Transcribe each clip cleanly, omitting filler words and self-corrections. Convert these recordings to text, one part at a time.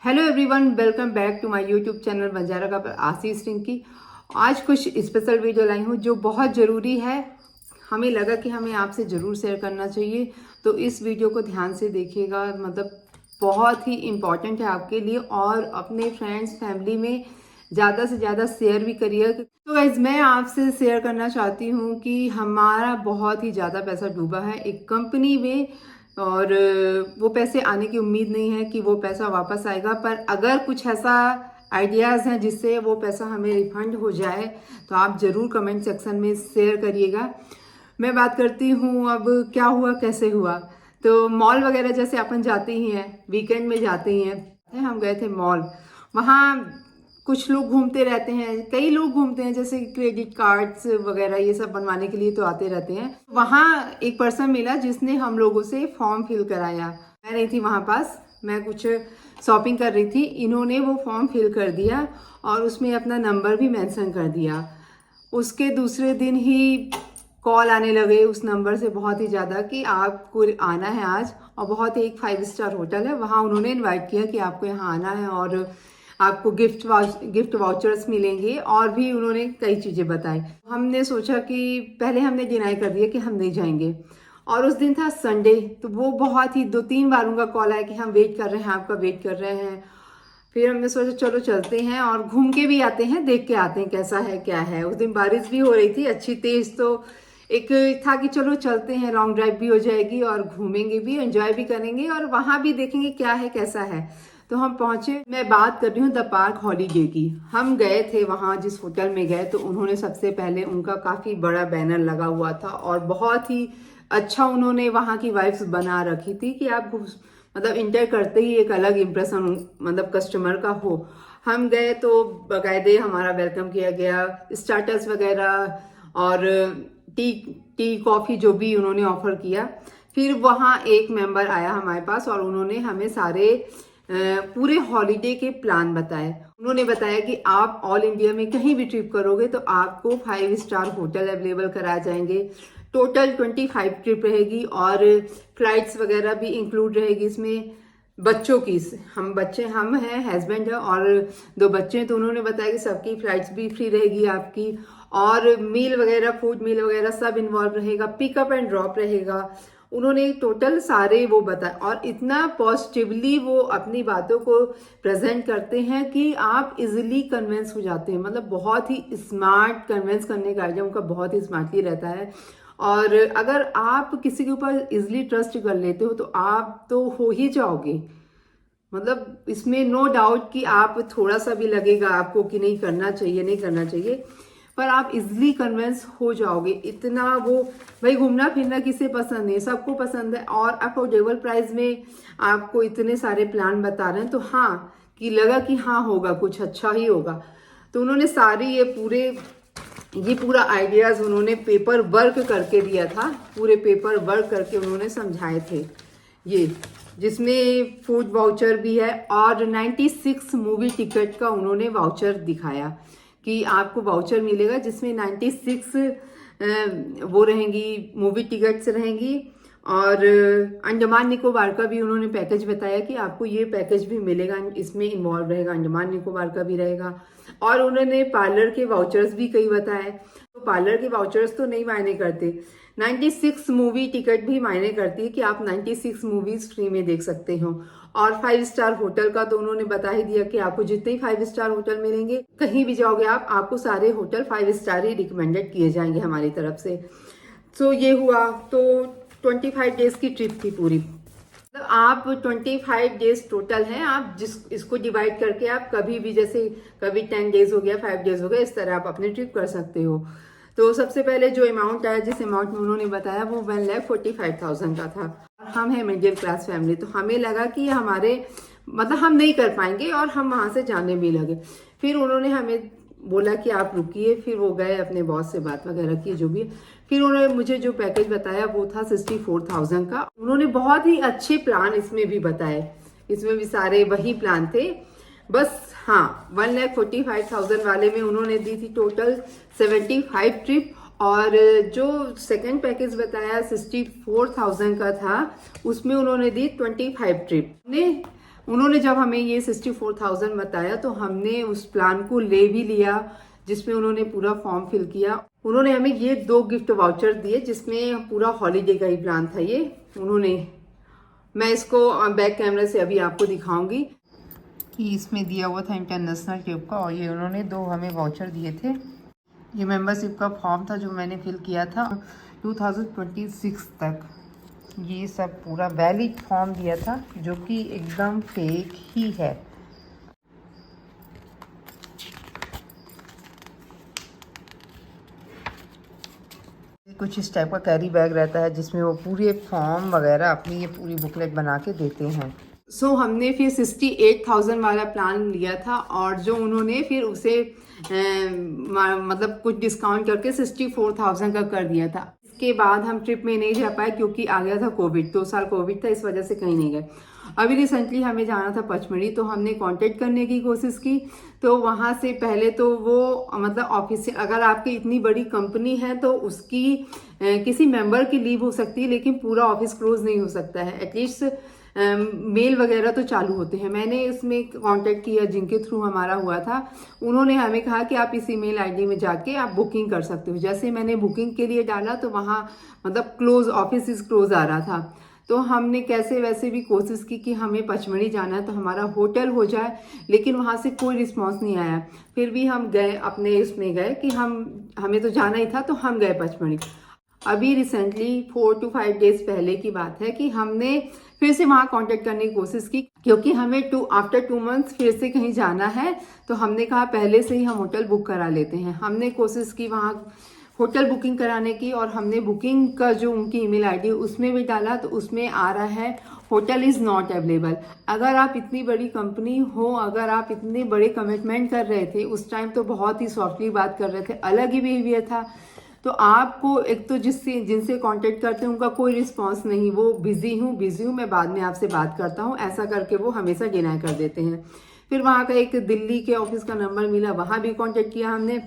Hello everyone, welcome back to my YouTube channel Banjara का आशीष रिंकी। आज कुछ स्पेशल वीडियो लाई हूँ जो बहुत ज़रूरी है। हमें लगा कि हमें आपसे ज़रूर शेयर करना चाहिए, तो इस वीडियो को ध्यान से देखिएगा। मतलब बहुत ही इम्पॉर्टेंट है आपके लिए, और अपने फ्रेंड्स फैमिली में ज़्यादा से ज़्यादा शेयर भी करिए। तो गाइस, मैं आपसे शेयर करना चाहती हूँ कि हमारा बहुत ही ज़्यादा पैसा डूबा है एक कंपनी में, और वो पैसे आने की उम्मीद नहीं है कि वो पैसा वापस आएगा। पर अगर कुछ ऐसा आइडियाज़ हैं जिससे वो पैसा हमें रिफंड हो जाए, तो आप ज़रूर कमेंट सेक्शन में शेयर करिएगा। मैं बात करती हूँ अब क्या हुआ कैसे हुआ। तो मॉल वगैरह जैसे अपन जाते ही हैं, वीकेंड में जाते ही हैं, हम गए थे मॉल। वहाँ कुछ लोग घूमते रहते हैं, कई लोग घूमते हैं, जैसे क्रेडिट कार्ड्स वगैरह ये सब बनवाने के लिए तो आते रहते हैं। वहाँ एक पर्सन मिला जिसने हम लोगों से फॉर्म फिल कराया। मैं नहीं थी वहाँ पास, मैं कुछ शॉपिंग कर रही थी। इन्होंने वो फॉर्म फिल कर दिया और उसमें अपना नंबर भी मेंशन कर दिया। उसके दूसरे दिन ही कॉल आने लगे उस नंबर से बहुत ही ज़्यादा कि आपको आना है आज, और बहुत ही एक 5 स्टार होटल है वहाँ उन्होंने इनवाइट किया कि आपको यहाँ आना है और आपको गिफ्ट वाउचर्स मिलेंगे, और भी उन्होंने कई चीज़ें बताई। हमने सोचा कि पहले हमने डिनाई कर दिया कि हम नहीं जाएंगे, और उस दिन था संडे। तो वो बहुत ही 2-3 बार उनका कॉल आया कि हम वेट कर रहे हैं, आपका वेट कर रहे हैं। फिर हमने सोचा चलो चलते हैं और घूम के भी आते हैं, देख के आते हैं कैसा है क्या है। उस दिन बारिश भी हो रही थी अच्छी तेज, तो एक था कि चलो चलते हैं, लॉन्ग ड्राइव भी हो जाएगी और घूमेंगे भी, एंजॉय भी करेंगे और वहाँ भी देखेंगे क्या है कैसा है। तो हम पहुंचे। मैं बात कर रही हूँ द पार्क हॉलीडे की। हम गए थे वहाँ जिस होटल में गए, तो उन्होंने सबसे पहले उनका काफ़ी बड़ा बैनर लगा हुआ था और बहुत ही अच्छा उन्होंने वहाँ की वाइब्स बना रखी थी कि आप मतलब इंटर करते ही एक अलग इम्प्रेशन मतलब कस्टमर का हो। हम गए तो बाकायदे हमारा वेलकम किया गया, स्टार्टर्स वगैरह और टी कॉफ़ी जो भी उन्होंने ऑफर किया। फिर वहाँ एक मेंबर आया हमारे पास और उन्होंने हमें सारे पूरे हॉलीडे के प्लान बताए। उन्होंने बताया कि आप ऑल इंडिया में कहीं भी ट्रिप करोगे तो आपको 5 स्टार होटल अवेलेबल कराए जाएंगे। टोटल 25 ट्रिप रहेगी और फ्लाइट्स वगैरह भी इंक्लूड रहेगी इसमें। बच्चों की, हम हैं, हस्बैंड है और 2 बच्चे हैं, तो उन्होंने बताया कि सबकी फ्लाइट्स भी फ्री रहेगी आपकी, और मील वगैरह, फूड मील वगैरह सब इन्वॉल्व रहेगा, पिकअप एंड ड्रॉप रहेगा। उन्होंने टोटल सारे वो बताया और इतना पॉजिटिवली वो अपनी बातों को प्रेजेंट करते हैं कि आप इजीली कन्विंस हो जाते हैं। मतलब बहुत ही स्मार्ट कन्विंस करने का आइडिया उनका बहुत ही स्मार्टली रहता है। और अगर आप किसी के ऊपर इजीली ट्रस्ट कर लेते हो तो आप तो हो ही जाओगे। मतलब इसमें नो डाउट कि आप थोड़ा सा भी लगेगा आपको कि नहीं करना चाहिए, नहीं करना चाहिए, पर आप इजीली कन्विंस हो जाओगे। इतना वो, भाई घूमना फिरना किसे पसंद है, सबको पसंद है, और अफोर्डेबल प्राइस में आपको इतने सारे प्लान बता रहे हैं, तो हाँ कि लगा कि हाँ होगा, कुछ अच्छा ही होगा। तो उन्होंने सारी ये पूरा आइडियाज उन्होंने पेपर वर्क करके दिया था, पूरे पेपर वर्क करके उन्होंने समझाए थे ये, जिसमें फूड वाउचर भी है और 96 मूवी टिकट का उन्होंने वाउचर दिखाया कि आपको वाउचर मिलेगा जिसमें 96 वो रहेंगी, मूवी टिकट्स रहेंगी। और अंडमान निकोबार का भी उन्होंने पैकेज बताया कि आपको ये पैकेज भी मिलेगा, इसमें इन्वॉल्व रहेगा, अंडमान निकोबार का भी रहेगा। और उन्होंने पार्लर के वाउचर्स भी कई बताए। तो पार्लर के वाउचर्स तो नहीं मायने करते, 96 मूवी टिकट भी मायने करती है कि आप 96 मूवीज फ्री में देख सकते हो। और 5 स्टार होटल का तो उन्होंने बता ही दिया कि आपको जितने ही 5 स्टार होटल मिलेंगे, कहीं भी जाओगे आप, आपको सारे होटल 5 स्टार ही रिकमेंडेड किए जाएंगे हमारी तरफ से। तो ये हुआ। तो 25 डेज की ट्रिप थी पूरी। मतलब आप 25 डेज टोटल हैं, आप इसको डिवाइड करके आप कभी भी, जैसे कभी 10 डेज हो गया, 5 डेज हो गया, इस तरह आप अपनी ट्रिप कर सकते हो। तो सबसे पहले जो अमाउंट आया, जिस अमाउंट में उन्होंने बताया, वो 1,45,000 का था। हम हैं मिडिल क्लास फैमिली, तो हमें लगा कि हमारे मतलब हम नहीं कर पाएंगे, और हम वहाँ से जाने भी लगे। फिर उन्होंने हमें बोला कि आप रुकिए, फिर वो गए अपने बॉस से बात वगैरह की जो भी। फिर उन्होंने मुझे जो पैकेज बताया वो था 64,000 का। उन्होंने बहुत ही अच्छे प्लान इसमें भी बताए, इसमें भी सारे वही प्लान थे। बस हाँ, 1,45,000 वाले में उन्होंने दी थी टोटल 75 ट्रिप और जो सेकंड पैकेज बताया 64,000 का था, उसमें उन्होंने दी 25 ट्रिप। उन्होंने जब हमें ये 64,000 बताया तो हमने उस प्लान को ले भी लिया, जिसमें उन्होंने पूरा फॉर्म फिल किया। उन्होंने हमें ये 2 गिफ्ट वाउचर दिए जिसमें पूरा हॉलीडे का ही प्लान था ये उन्होंने। मैं इसको बैक कैमरे से अभी आपको दिखाऊंगी कि इसमें दिया हुआ था इंटरनेशनल ट्रिप का, और ये उन्होंने 2 हमें वाउचर दिए थे। ये मेंबरशिप का फॉर्म था जो मैंने फिल किया था 2026 तक। ये सब पूरा वैलिड फॉर्म दिया था जो कि एकदम फेक ही है। कुछ इस टाइप का कैरी बैग रहता है जिसमें वो पूरे फॉर्म वगैरह अपनी ये पूरी बुकलेट बना के देते हैं। हमने फिर 68,000 वाला प्लान लिया था, और जो उन्होंने फिर उसे मतलब कुछ डिस्काउंट करके 64,000 का कर दिया था। इसके बाद हम ट्रिप में नहीं जा पाए क्योंकि आ गया था कोविड, 2 साल कोविड था, इस वजह से कहीं नहीं गए। अभी रिसेंटली हमें जाना था पचमढ़ी, तो हमने कांटेक्ट करने की कोशिश की। तो वहाँ से पहले तो वो मतलब ऑफिस से, अगर आपकी इतनी बड़ी कंपनी है तो उसकी किसी मेंबर की लीव हो सकती है, लेकिन पूरा ऑफिस क्लोज नहीं हो सकता है। एटलीस्ट मेल वगैरह तो चालू होते हैं। मैंने इसमें कांटेक्ट किया जिनके थ्रू हमारा हुआ था, उन्होंने हमें कहा कि आप इस ईमेल आईडी में जाके आप बुकिंग कर सकते हो। जैसे मैंने बुकिंग के लिए डाला तो वहाँ मतलब क्लोज, ऑफिस इज क्लोज आ रहा था। तो हमने कैसे वैसे भी कोशिश की कि हमें पचमढ़ी जाना है तो हमारा होटल हो जाए, लेकिन वहाँ से कोई रिस्पांस नहीं आया। फिर भी हम गए, अपने इसमें गए कि हमें तो जाना ही था, तो हम गए पचमढ़ी। अभी रिसेंटली 4 to 5 डेज पहले की बात है कि हमने फिर से वहाँ कांटेक्ट करने की कोशिश की, क्योंकि हमें आफ्टर 2 मंथ्स फिर से कहीं जाना है। तो हमने कहा पहले से ही हम होटल बुक करा लेते हैं। हमने कोशिश की वहाँ होटल बुकिंग कराने की, और हमने बुकिंग का जो उनकी ईमेल आईडी उसमें भी डाला तो उसमें आ रहा है होटल इज़ नॉट अवेलेबल। अगर आप इतनी बड़ी कंपनी हो, अगर आप इतने बड़े कमिटमेंट कर रहे थे, उस टाइम तो बहुत ही सॉफ्टली बात कर रहे थे, अलग ही बिहेवियर था, तो आपको एक तो जिनसे कांटेक्ट करते हैं उनका कोई रिस्पांस नहीं, वो बिजी हूँ मैं बाद में आपसे बात करता हूँ, ऐसा करके वो हमेशा डिनाई कर देते हैं। फिर वहाँ का एक दिल्ली के ऑफिस का नंबर मिला, वहाँ भी कांटेक्ट किया हमने,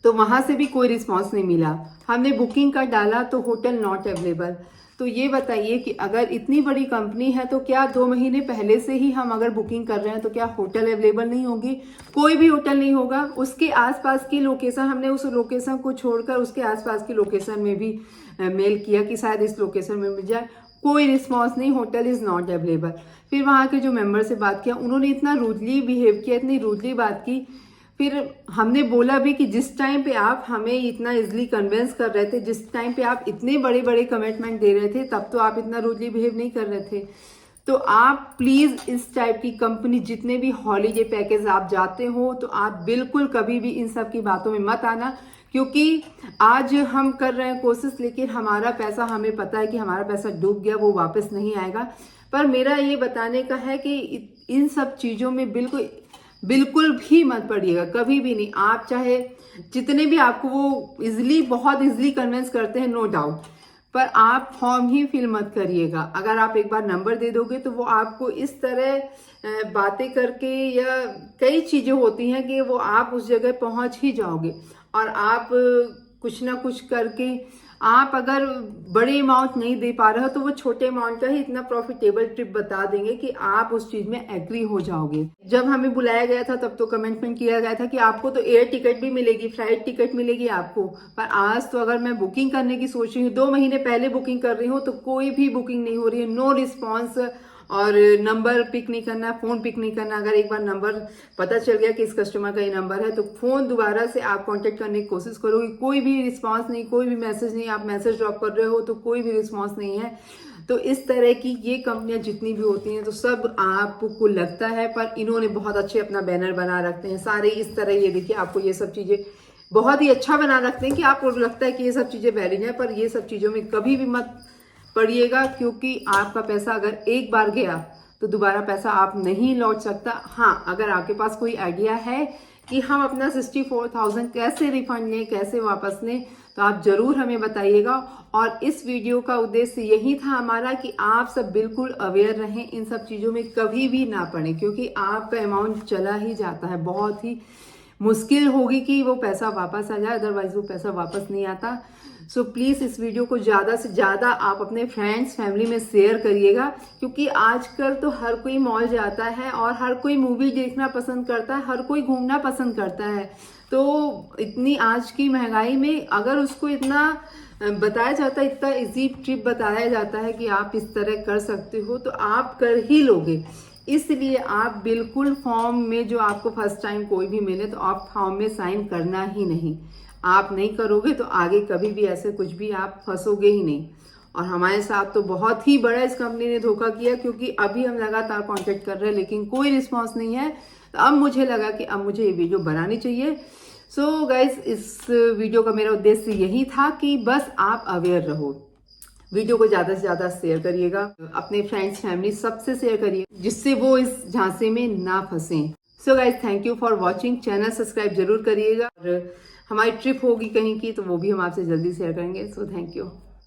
तो वहाँ से भी कोई रिस्पांस नहीं मिला। हमने बुकिंग का डाला तो होटल नॉट अवेलेबल। तो ये बताइए कि अगर इतनी बड़ी कंपनी है तो क्या 2 महीने पहले से ही हम अगर बुकिंग कर रहे हैं तो क्या होटल अवेलेबल नहीं होगी? कोई भी होटल नहीं होगा। उसके आसपास की लोकेशन, हमने उस लोकेशन को छोड़कर उसके आसपास की लोकेशन में भी मेल किया कि शायद इस लोकेशन में मिल जाए, कोई रिस्पॉन्स नहीं, होटल इज़ नॉट अवेलेबल। फिर वहाँ के जो मेंबर से बात किया, उन्होंने इतना रूडली बिहेव किया, इतनी रूडली बात की। फिर हमने बोला भी कि जिस टाइम पे आप हमें इतना इजीली कन्विंस कर रहे थे, जिस टाइम पे आप इतने बड़े बड़े कमिटमेंट दे रहे थे, तब तो आप इतना रूडली बिहेव नहीं कर रहे थे। तो आप प्लीज़ इस टाइप की कंपनी, जितने भी हॉलीडे पैकेज आप जाते हो, तो आप बिल्कुल कभी भी इन सब की बातों में मत आना, क्योंकि आज हम कर रहे हैं कोशिश, लेकिन हमारा पैसा, हमें पता है कि हमारा पैसा डूब गया, वो वापस नहीं आएगा। पर मेरा ये बताने का है कि इन सब चीज़ों में बिल्कुल भी मत पड़िएगा, कभी भी नहीं। आप चाहे जितने भी आपको वो बहुत इजीली कन्विंस करते हैं, नो डाउट, पर आप फॉर्म ही फिल मत करिएगा। अगर आप एक बार नंबर दे दोगे तो वो आपको इस तरह बातें करके, या कई चीज़ें होती हैं कि वो आप उस जगह पहुंच ही जाओगे, और आप कुछ ना कुछ करके, आप अगर बड़े अमाउंट नहीं दे पा रहे हो तो वो छोटे अमाउंट का ही इतना प्रॉफिटेबल ट्रिप बता देंगे कि आप उस चीज में एग्री हो जाओगे। जब हमें बुलाया गया था तब तो कमिटमेंट किया गया था कि आपको तो एयर टिकट भी मिलेगी, फ्लाइट टिकट मिलेगी आपको। पर आज तो अगर मैं बुकिंग करने की सोच रही हूँ, 2 महीने पहले बुकिंग कर रही हूँ, तो कोई भी बुकिंग नहीं हो रही है, नो रिस्पॉन्स, और नंबर पिक नहीं करना, फ़ोन पिक नहीं करना। अगर एक बार नंबर पता चल गया कि इस कस्टमर का ये नंबर है, तो फ़ोन दोबारा से आप कांटेक्ट करने की कोशिश करोगे, कोई भी रिस्पांस नहीं, कोई भी मैसेज नहीं। आप मैसेज ड्रॉप कर रहे हो तो कोई भी रिस्पांस नहीं है। तो इस तरह की ये कंपनियां जितनी भी होती हैं, तो सब आपको लगता है, पर इन्होंने बहुत अच्छे अपना बैनर बना रखते हैं सारे इस तरह। ये देखिए, आपको ये सब चीज़ें बहुत ही अच्छा बना रखते हैं कि आपको लगता है कि ये सब चीज़ें वैलिड है, पर ये सब चीज़ों में कभी भी मत पड़िएगा, क्योंकि आपका पैसा अगर एक बार गया तो दोबारा पैसा आप नहीं लौट सकता। हाँ, अगर आपके पास कोई आइडिया है कि हम अपना 64,000 कैसे रिफंड लें, कैसे वापस लें, तो आप जरूर हमें बताइएगा। और इस वीडियो का उद्देश्य यही था हमारा कि आप सब बिल्कुल अवेयर रहें, इन सब चीज़ों में कभी भी ना पड़े, क्योंकि आपका अमाउंट चला ही जाता है, बहुत ही मुश्किल होगी कि वो पैसा वापस आ जाए, अदरवाइज वो पैसा वापस नहीं आता। सो प्लीज़ इस वीडियो को ज़्यादा से ज़्यादा आप अपने फ्रेंड्स फैमिली में शेयर करिएगा, क्योंकि आजकल तो हर कोई मॉल जाता है और हर कोई मूवी देखना पसंद करता है, हर कोई घूमना पसंद करता है। तो इतनी आज की महंगाई में अगर उसको इतना बताया जाता है, इतना इजी ट्रिप बताया जाता है कि आप इस तरह कर सकते हो, तो आप कर ही लोगे। इसलिए आप बिल्कुल फॉर्म में, जो आपको फर्स्ट टाइम कोई भी मिले तो आप फॉर्म में साइन करना ही नहीं। आप नहीं करोगे तो आगे कभी भी ऐसे कुछ भी आप फंसोगे ही नहीं। और हमारे साथ तो बहुत ही बड़ा इस कंपनी ने धोखा किया, क्योंकि अभी हम लगातार कांटेक्ट कर रहे हैं लेकिन कोई रिस्पांस नहीं है। तो अब मुझे लगा कि अब मुझे ये वीडियो बनानी चाहिए। सो गाइज, इस वीडियो का मेरा उद्देश्य यही था कि बस आप अवेयर रहो। वीडियो को ज़्यादा से ज़्यादा शेयर करिएगा, अपने फ्रेंड्स फैमिली सबसे शेयर करिए, जिससे वो इस झांसे में ना फंसें। So guys, thank you for watching. Channel subscribe जरूर करिएगा, और हमारी ट्रिप होगी कहीं की तो वो भी हम आपसे जल्दी शेयर करेंगे। So thank you.